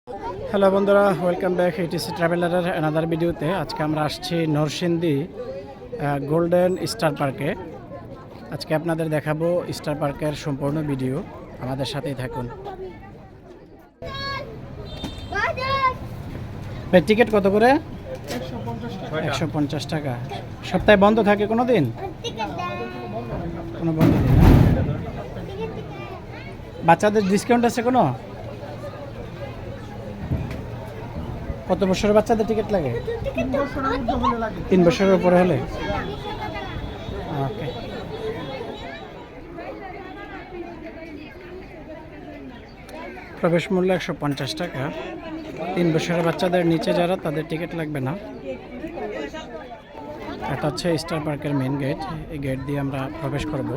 Hello বন্ধুরা, welcome back etc ট্রাভেলারের another ভিডিওতে। আজকে আমরা আসছি নরসিংদী গোল্ডেন স্টার পার্কে। আজকে আপনাদের দেখাবো স্টার পার্কের সম্পূর্ণ ভিডিও, আমাদের সাথেই থাকুন। টিকিট কত করে? 150 টাকা। সপ্তাহে বন্ধ থাকে কোনো দিন? কোনো বন্ধ দিন না। বাচ্চাদের ডিসকাউন্ট আছে কোনো? কত বছরের বাচ্চাদের টিকিট লাগে? 3 বছরের উপরে হলে। ওকে। প্রবেশ মূল্য 150 টাকা। 3 বছরের বাচ্চাদের নিচে যারা, তাদের টিকিট লাগবে না। এটা হচ্ছে স্টার পার্কের মেন গেট। এই গেট দিয়ে আমরা প্রবেশ করব।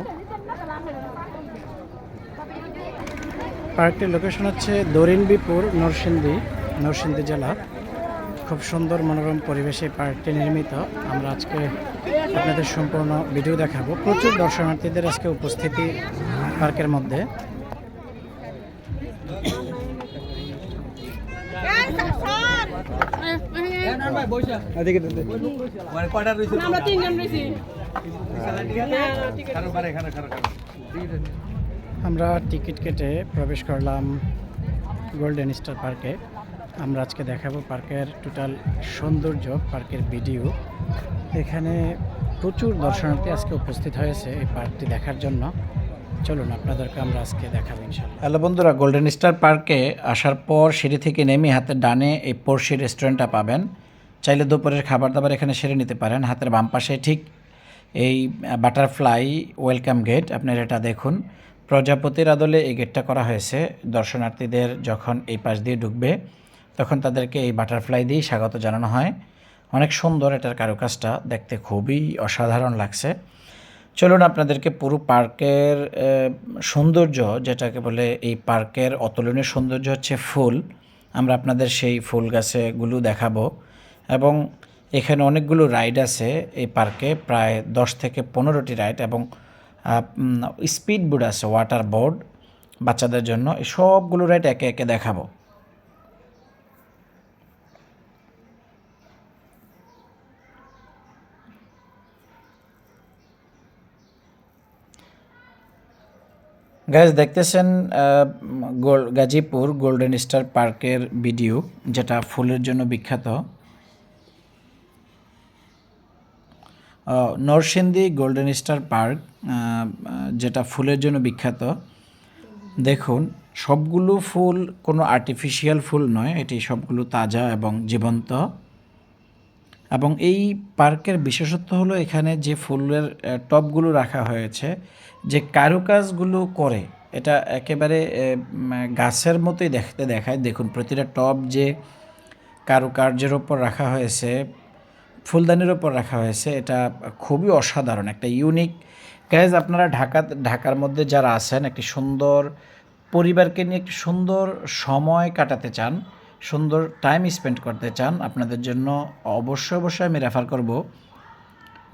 পার্কটির লোকেশন হচ্ছে দরিনবিপুর, নরসিংদী জেলা। খুব সুন্দর মনোরম পরিবেশে পার্কটি নির্মিত। আমরা আজকে আপনাদের সম্পূর্ণ ভিডিও দেখাবো। প্রচুর দর্শনার্থীদের আজকে উপস্থিতি পার্কের মধ্যে। আমরা টিকিট কেটে প্রবেশ করলাম গোল্ডেন স্টার পার্কে। আমরা আজকে দেখাবো পার্কের টোটাল সৌন্দর্য, পার্কের ভিডিও। এখানে প্রচুর দর্শনার্থী আজকে উপস্থিত হয়েছে এই পার্কটি দেখার জন্য। চলুন আপনাদেরকে আমরা আজকে দেখাবো ইনশাআল্লাহ। হ্যালো বন্ধুরা, গোল্ডেন স্টার পার্কে আসার পর সিঁড়ি থেকে নেমে হাতের ডানে এই পড়শি রেস্টুরেন্টটা পাবেন। চাইলে দুপুরের খাবার দাবার এখানে সেরে নিতে পারেন। হাতের বাম পাশে ঠিক এই বাটারফ্লাই ওয়েলকাম গেট, আপনারা এটা দেখুন। প্রজাপতির আদলে এই গেটটা করা হয়েছে। দর্শনার্থীদের যখন এই পাশ দিয়ে ঢুকবে তখন তাদেরকে এই বাটারফ্লাই দিয়েই স্বাগত জানানো হয়। অনেক সুন্দর এটার কারুকাজটা, দেখতে খুবই অসাধারণ লাগছে। চলুন আপনাদেরকে পুরো পার্কের সৌন্দর্য, যেটাকে বলে এই পার্কের অতুলনীয় সৌন্দর্য হচ্ছে ফুল, আমরা আপনাদের সেই ফুল গাছগুলো দেখাবো। এবং এখানে অনেকগুলো রাইড আছে এই পার্কে, প্রায় 10 থেকে 15টি রাইড, এবং স্পিড বোর্ড আছে, ওয়াটার বোর্ড বাচ্চাদের জন্য। এই সবগুলো রাইড একে একে দেখাবো। গাইজ দেখতেছেন গাজীপুর গোল্ডেন স্টার পার্কের ভিডিও, যেটা ফুলের জন্য বিখ্যাত। নরসিংদী গোল্ডেন স্টার পার্ক, যেটা ফুলের জন্য বিখ্যাত। দেখুন, সবগুলো ফুল কোনো আর্টিফিশিয়াল ফুল নয়, এটি সবগুলো তাজা এবং জীবন্ত। এবং এই পার্কের বিশেষত্ব হলো এখানে যে ফুলের টবগুলো রাখা হয়েছে, যে কারুকাজগুলো করে, এটা একেবারে গাছের মতোই দেখতে দেখায়। দেখুন, প্রতিটা টব যে কারুকার্যের ওপর রাখা হয়েছে, ফুলদানির ওপর রাখা হয়েছে, এটা খুবই অসাধারণ, একটা ইউনিক। গাইজ আপনারা ঢাকার মধ্যে যারা আছেন, একটি সুন্দর পরিবারকে নিয়ে একটি সুন্দর সময় কাটাতে চান, সুন্দর টাইম স্পেন্ড করতে চান, আপনাদের জন্য অবশ্যই আমি রেফার করব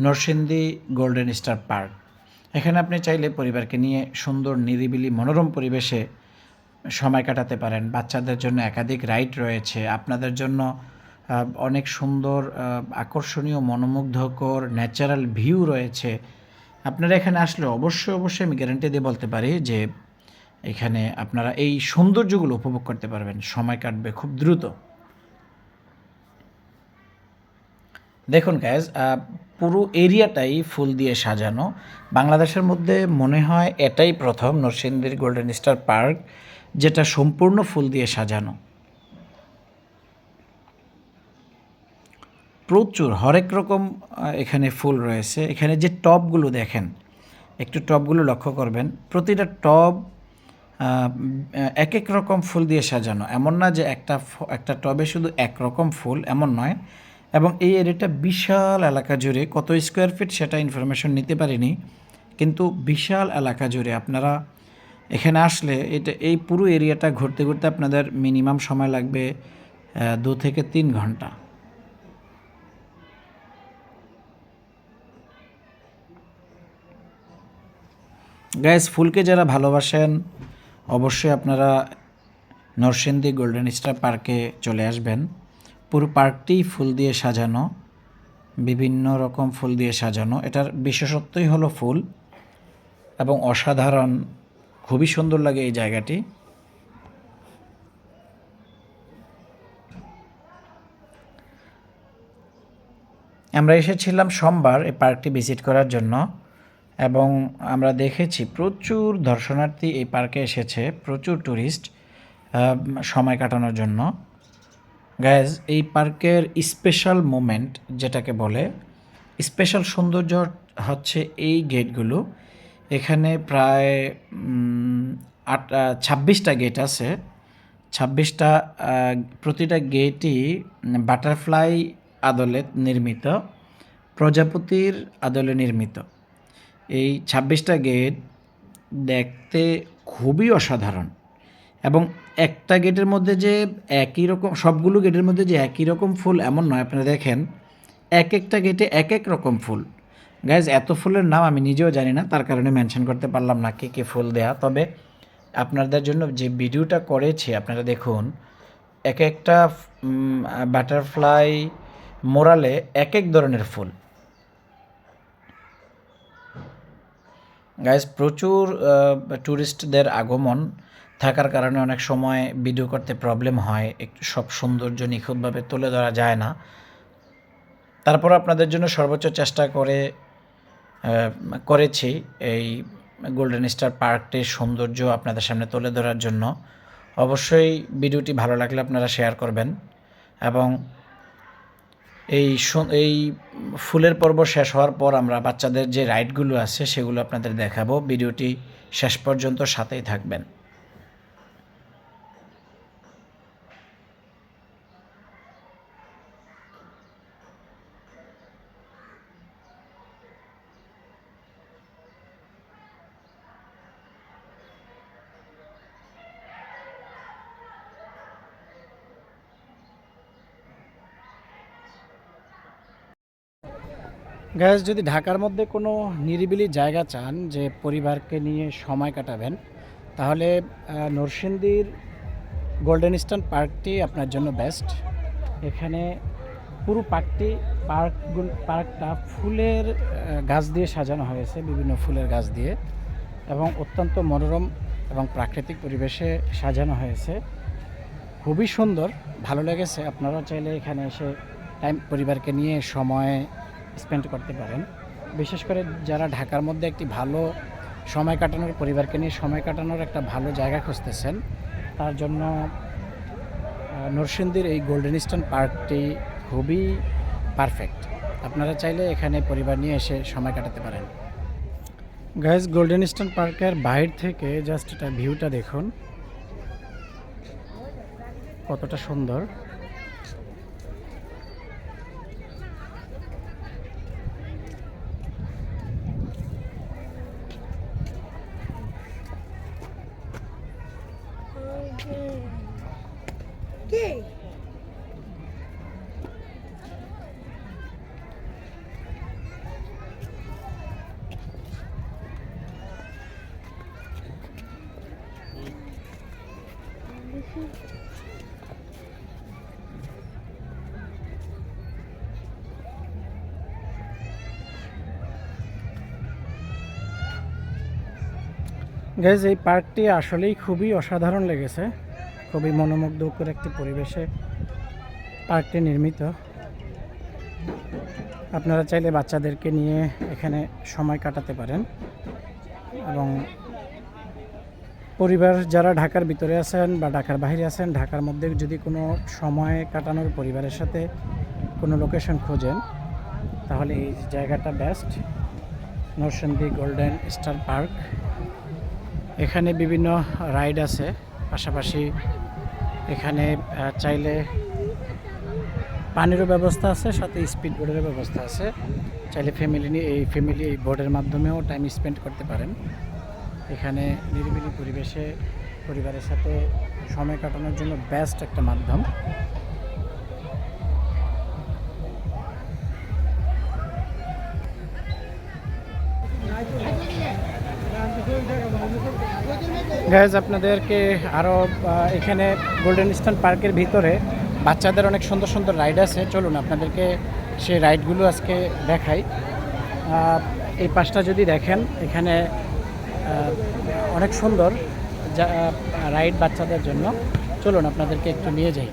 নরসিংদী গোল্ডেন স্টার পার্ক। এখানে আপনি চাইলে পরিবারকে নিয়ে সুন্দর নিরিবিলি মনোরম পরিবেশে সময় কাটাতে পারেন। বাচ্চাদের জন্য একাধিক রাইড রয়েছে, আপনাদের জন্য অনেক সুন্দর আকর্ষণীয় মনোমুগ্ধকর ন্যাচারাল ভিউ রয়েছে। আপনারা এখানে আসলে অবশ্যই আমি গ্যারান্টি দিয়ে বলতে পারি যে এখানে আপনারা এই সৌন্দর্যগুলো উপভোগ করতে পারবেন, সময় কাটবে খুব দ্রুত। দেখুন গাইজ, পুরো এরিয়াটাই ফুল দিয়ে সাজানো। বাংলাদেশের মধ্যে মনে হয় এটাই প্রথম নরসিংদীর গোল্ডেন স্টার পার্ক যেটা সম্পূর্ণ ফুল দিয়ে সাজানো। প্রচুর হরেক রকম এখানে ফুল রয়েছে। এখানে যে টবগুলো দেখেন, একটু টবগুলো লক্ষ্য করবেন, প্রতিটা টব এক এক রকম ফুল দিয়ে সাজানো। এমন না যে একটা টবে শুধু একরকম ফুল, এমন নয়। এবং এই এরিয়াটা বিশাল এলাকা জুড়ে, কত স্কোয়ার ফিট সেটা ইনফরমেশন নিতে পারিনি, কিন্তু বিশাল এলাকা জুড়ে আপনারা এখানে আসলে এই পুরো এরিয়াটা ঘুরতে ঘুরতে আপনাদের মিনিমাম সময় লাগবে 2 থেকে 3 ঘন্টা। গাইস, ফুলকে যারা ভালোবাসেন অবশ্যই আপনারা নরসিংদী গোল্ডেন স্টার পার্কে চলে আসবেন। পুরো পার্কটি ফুল দিয়ে সাজানো, বিভিন্ন রকম ফুল দিয়ে সাজানো। এটার বিশেষত্বই হলো ফুল এবং অসাধারণ, খুবই সুন্দর লাগে এই জায়গাটি। আমরা এসেছিলাম সোমবার এই পার্কটি ভিজিট করার জন্য এবং আমরা দেখেছি প্রচুর দর্শনার্থী এই পার্কে এসেছে, প্রচুর ট্যুরিস্ট সময় কাটানোর জন্য। গাইজ, এই পার্কের স্পেশাল মোমেন্ট যেটাকে বলে, স্পেশাল সৌন্দর্য হচ্ছে এই গেটগুলো। এখানে প্রায় 26টা গেট আছে। 26টা, প্রতিটা গেটই বাটারফ্লাই আদলে নির্মিত, প্রজাপতির আদলে নির্মিত। এই 26টা গেট দেখতে খুবই অসাধারণ এবং একটা গেটের মধ্যে যে একই রকম, সবগুলো গেটের মধ্যে যে একই রকম ফুল এমন নয়। আপনারা দেখেন এক একটা গেটে এক এক রকম ফুল। গাইজ, এত ফুলের নাম আমি নিজেও জানি না, তার কারণে মেনশন করতে পারলাম না কী কী ফুল দেয়া। তবে আপনাদের জন্য যে ভিডিওটা করেছি আপনারা দেখুন, এক একটা বাটারফ্লাই মোরালে এক এক ধরনের ফুল। গাইজ, প্রচুর ট্যুরিস্টদের আগমন থাকার কারণে অনেক সময় ভিডিও করতে প্রবলেম হয়, একটু সব সৌন্দর্য নিখুঁতভাবে তুলে ধরা যায় না। তারপর আপনাদের জন্য সর্বোচ্চ চেষ্টা করেছি এই গোল্ডেন স্টার পার্কটির সৌন্দর্য আপনাদের সামনে তুলে ধরার জন্য। অবশ্যই ভিডিওটি ভালো লাগলে আপনারা শেয়ার করবেন এবং এই ফুলের পর্ব শেষ হওয়ার পর আমরা বাচ্চাদের যে রাইডগুলো আছে সেগুলো আপনাদের দেখাবো। ভিডিওটি শেষ পর্যন্ত সাথেই থাকবেন। গাইজ, যদি ঢাকার মধ্যে কোনো নিরিবিলি জায়গা চান যে পরিবারকে নিয়ে সময় কাটাবেন, তাহলে নরসিংদীর গোল্ডেন স্টার পার্কটি আপনার জন্য বেস্ট। এখানে পুরো পার্কটা ফুলের গাছ দিয়ে সাজানো হয়েছে, বিভিন্ন ফুলের গাছ দিয়ে, এবং অত্যন্ত মনোরম এবং প্রাকৃতিক পরিবেশে সাজানো হয়েছে। খুবই সুন্দর, ভালো লেগেছে। আপনারাও চাইলে এখানে এসে পরিবারকে নিয়ে সময় স্পেন্ড করতে পারেন। বিশেষ করে যারা ঢাকার মধ্যে একটি ভালো সময় কাটানোর, পরিবারকে নিয়ে সময় কাটানোর একটা ভালো জায়গা খুঁজতেছেন, তার জন্য নরসিংদীর এই গোল্ডেন স্টার পার্কটি খুবই পারফেক্ট। আপনারা চাইলে এখানে পরিবার নিয়ে এসে সময় কাটাতে পারেন। গাইজ, গোল্ডেন স্টার পার্কের বাইরে থেকে জাস্ট এটা ভিউটা দেখুন, কতটা সুন্দর। গাইজ, এই পার্কটি আসলেই খুবই অসাধারণ লেগেছে। খুবই মনোমুগ্ধকর একটি পরিবেশে পার্কটি নির্মিত। আপনারা চাইলে বাচ্চাদেরকে নিয়ে এখানে সময় কাটাতে পারেন এবং পরিবার যারা ঢাকার ভিতরে আছেন বা ঢাকার বাইরে আছেন, ঢাকার মধ্যে যদি কোনো সময় কাটানোর পরিবারের সাথে কোনো লোকেশন খোঁজেন, তাহলে এই জায়গাটা best. Narsingdi golden star park, এখানে বিভিন্ন রাইড আছে, পাশাপাশি এখানে চাইলে পানিরও ব্যবস্থা আছে, সাথে স্পিড বোর্ডেরও ব্যবস্থা আছে। চাইলে ফ্যামিলি এই বোর্ডের মাধ্যমেও টাইম স্পেন্ড করতে পারেন। এখানে নিরিবিলি পরিবেশে পরিবারের সাথে সময় কাটানোর জন্য বেস্ট একটা মাধ্যম। গাইজ আপনাদেরকে আরও এখানে গোল্ডেন স্টোন পার্কের ভিতরে বাচ্চাদের অনেক সুন্দর সুন্দর রাইড আছে, চলুন আপনাদেরকে সেই রাইডগুলো আজকে দেখাই। এই পাশটা যদি দেখেন এখানে অনেক সুন্দর রাইড বাচ্চাদের জন্য, চলুন আপনাদেরকে একটু নিয়ে যাই।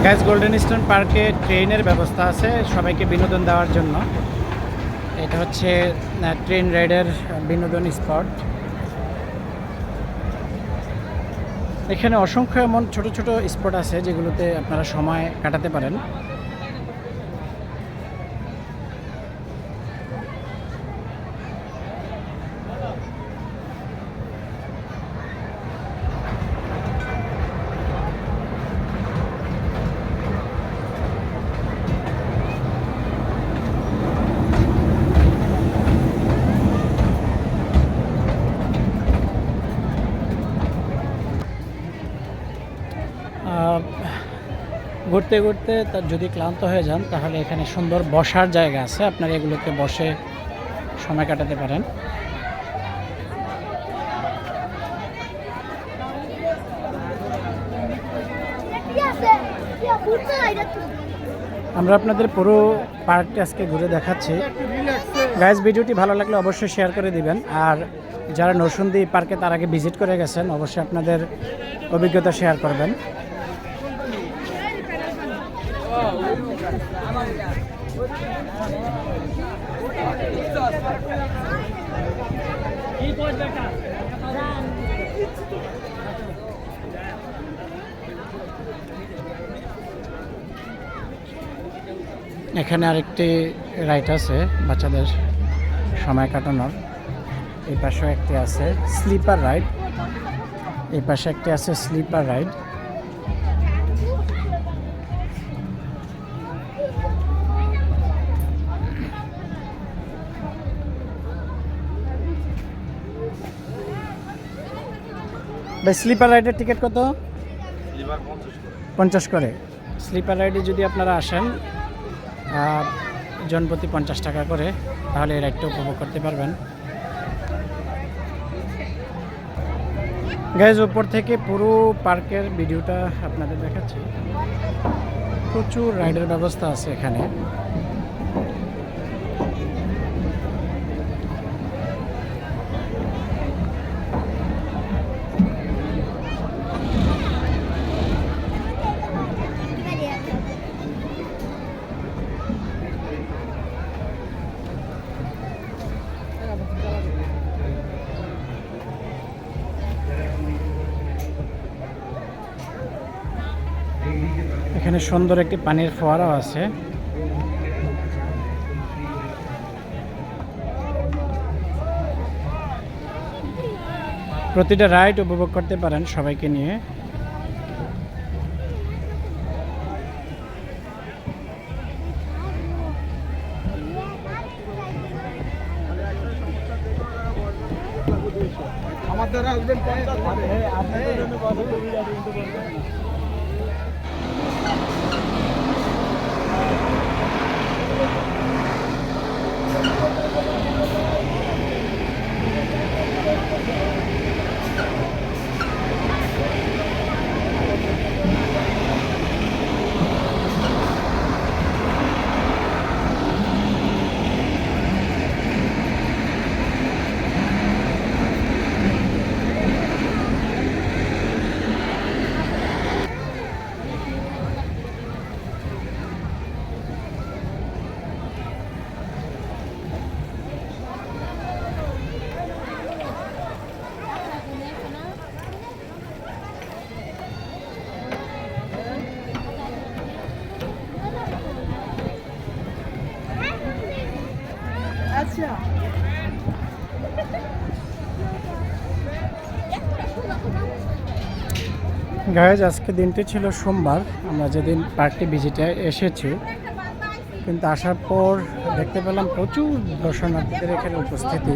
গাইজ গোল্ডেন স্টোন পার্কে ট্রেনের ব্যবস্থা আছে সবাইকে বিনোদন দেওয়ার জন্য। এটা হচ্ছে ট্রেন রাইডের বিনোদন স্পট। এখানে অসংখ্য এমন ছোট ছোট স্পট আছে যেগুলোতে আপনারা সময় কাটাতে পারেন। ঘুরতে ঘুরতে তার যদি ক্লান্ত হয়ে যান তাহলে এখানে সুন্দর বসার জায়গা আছে, আপনারা এগুলোতে বসে সময় কাটাতে পারেন। আমরা আপনাদের পুরো পার্কটি আজকে ঘুরে দেখাচ্ছি। গাইজ ভিডিওটি ভালো লাগলে অবশ্যই শেয়ার করে দিবেন, আর যারা নরসিংদী পার্কে তার আগে ভিজিট করে গেছেন অবশ্যই আপনাদের অভিজ্ঞতা শেয়ার করবেন। এখানে আরেকটি রাইড আছে বাচ্চাদের সময় কাটানোর, এই পাশেও একটি আছে স্লিপার রাইড, এই পাশে একটি আছে স্লিপার রাইড। ভাই স্লিপার রাইডের টিকিট কত? 50 করে। স্লিপার রাইডে যদি আপনারা আসেন জনপ্রতি 50 টাকা করে, তাহলে এই রাইডটা উপভোগ করতে পারবেন। গাইজ উপর থেকে পুরো পার্কের ভিডিওটা আপনাদের দেখাচ্ছি। প্রচুর রাইডের ব্যবস্থা আছে এখানে। এখানে সুন্দর একটি পানির ফোয়ারাও আছে। প্রতিটা রাইড উপভোগ করতে পারেন সবাইকে নিয়ে। আমাদের আসবেন গাইজ আজকে দিনটি ছিল সোমবার, আমরা যেদিন পার্কটি ভিজিটে এসেছি, কিন্তু আসার পর দেখতে পেলাম প্রচুর দর্শনার্থীদের এখানে উপস্থিতি।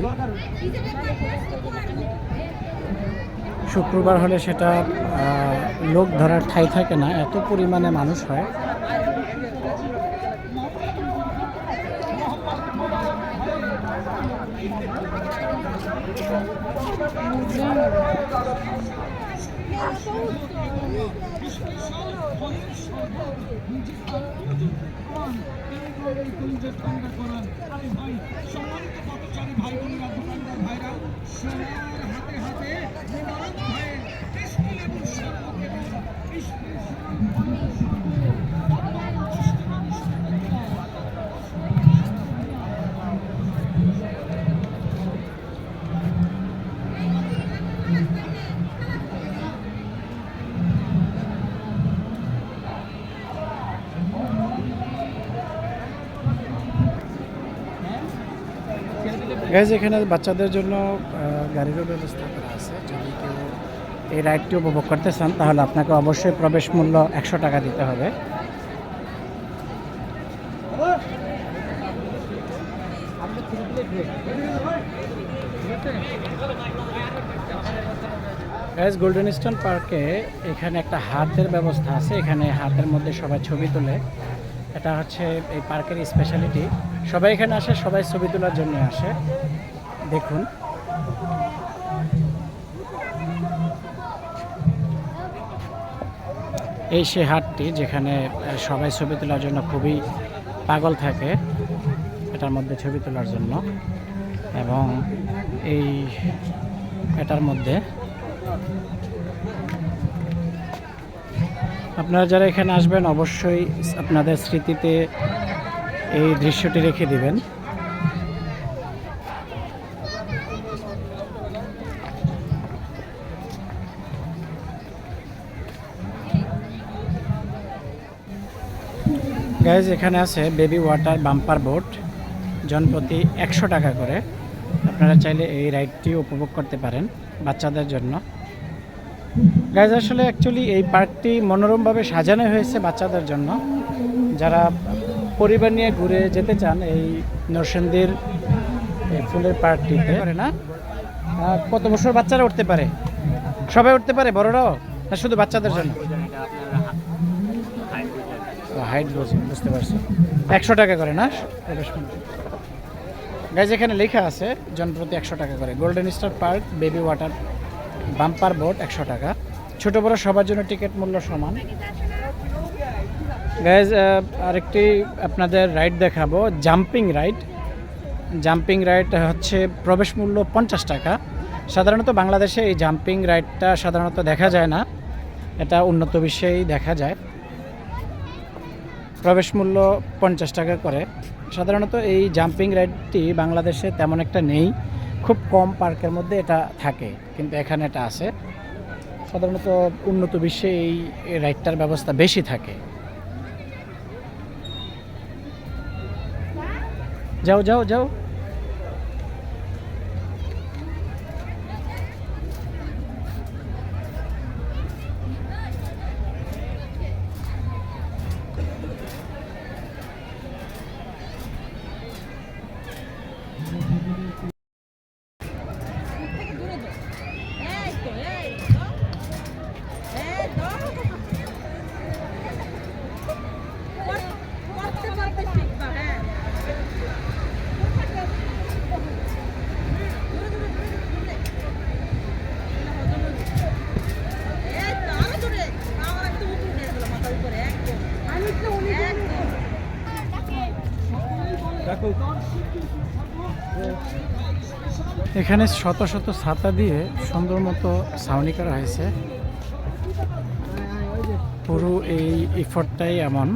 শুক্রবার হলে সেটা লোক ধরার ঠাঁই থাকে না, এত পরিমাণে মানুষ হয়। গাইজ এখানে বাচ্চাদের জন্য গাড়িরও ব্যবস্থা করা আছে। যদি কেউ এই রাইডটি উপভোগ করতে চান তাহলে আপনাকে অবশ্যই প্রবেশ মূল্য 100 টাকা দিতে হবে। গাইজ গোল্ডেন স্টোন পার্কে এখানে একটা হাতের ব্যবস্থা আছে। এখানে হাতের মধ্যে সবাই ছবি তোলে, এটা হচ্ছে এই পার্কের স্পেশালিটি। সবাই এখানে আসে, সবাই ছবি তোলার জন্য আসে। দেখুন এই সে হাটটি যেখানে সবাই ছবি তোলার জন্য খুবই পাগল থাকে, এটার মধ্যে ছবি তোলার জন্য। এবং এই এটার মধ্যে আপনারা যারা এখানে আসবেন অবশ্যই আপনাদের স্মৃতিতে এই দৃশ্যটি রেখে দিবেন। গাইজ এখানে আছে বেবি ওয়াটার বাম্পার বোট, জনপ্রতি 100 টাকা করে। আপনারা চাইলে এই রাইডটি উপভোগ করতে পারেন বাচ্চাদের জন্য। গাইজ আসলে অ্যাকচুয়ালি এই পার্কটি মনোরমভাবে সাজানো হয়েছে বাচ্চাদের জন্য। যারা পরিবার নিয়ে ঘুরে যেতে চান এই নরসিংদীর ফুলের পার্কটিতে পারে না। কত বছর বাচ্চারা উঠতে পারে? সবাই উঠতে পারে, বড়রাও না শুধু বাচ্চাদের জন্য? হাইট বুঝতে পারছি। 100 টাকা করে না গাইজ? এখানে লেখা আছে জনপ্রতি 100 টাকা করে। Golden star park baby water bumper boat 100 টাকা। ছোট বড় সবার জন্য টিকিট মূল্য সমান। গাইজ আরেকটি আপনাদের রাইড দেখাবো, জাম্পিং রাইড। জাম্পিং রাইড হচ্ছে প্রবেশ মূল্য 50 টাকা। সাধারণত বাংলাদেশে এই জাম্পিং রাইডটা সাধারণত দেখা যায় না, এটা উন্নত বিশ্বেই দেখা যায়। প্রবেশ মূল্য 50 টাকা করে। সাধারণত এই জাম্পিং রাইডটি বাংলাদেশে তেমন একটা নেই, খুব কম পার্কের মধ্যে এটা থাকে, কিন্তু এখানে এটা আছে। সাধারণত উন্নত বিশ্বে এই রাইডটার ব্যবস্থা বেশি থাকে। যাও যাও যাও। এখানে শত শত ছাতা দিয়ে সুন্দর মতো ছাউনি করা হয়েছে। পুরো এই এফর্টটাই এমন।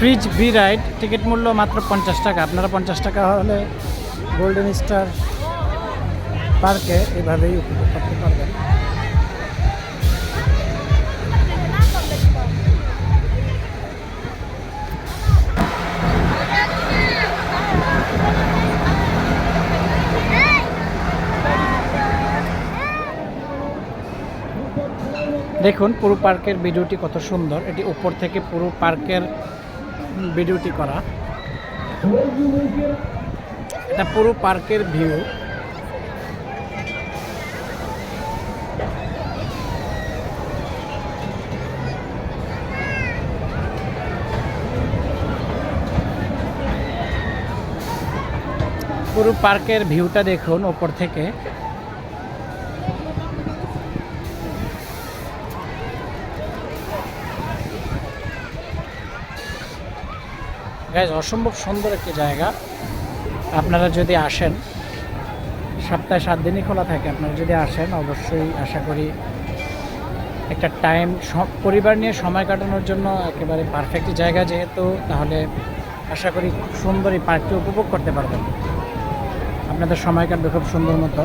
ব্রিজ বি রাইড, টিকিট মূল্য মাত্র 50 টাকা। আপনারা 50 টাকা হলে গোল্ডেন স্টার পার্কে এভাবেই উপভোগ করতে পারবেন। দেখুন পুরো পার্কের ভিডিওটি কত সুন্দর, এটি উপর থেকে পুরো পার্কের ভিডিওটি করা। এটা পুরো পার্কের ভিউ। পুরো পার্কের ভিউটা দেখুন উপর থেকে। গাইজ অসম্ভব সুন্দর একটি জায়গা। আপনারা যদি আসেন, সপ্তাহে 7 দিনই খোলা থাকে, আপনারা যদি আসেন অবশ্যই আশা করি একটা টাইম পরিবার নিয়ে সময় কাটানোর জন্য একেবারে পারফেক্ট জায়গা যেহেতু, তাহলে আশা করি খুব সুন্দর এই পার্কটি উপভোগ করতে পারবেন। আপনাদের সময় কাটবে খুব সুন্দর মতো।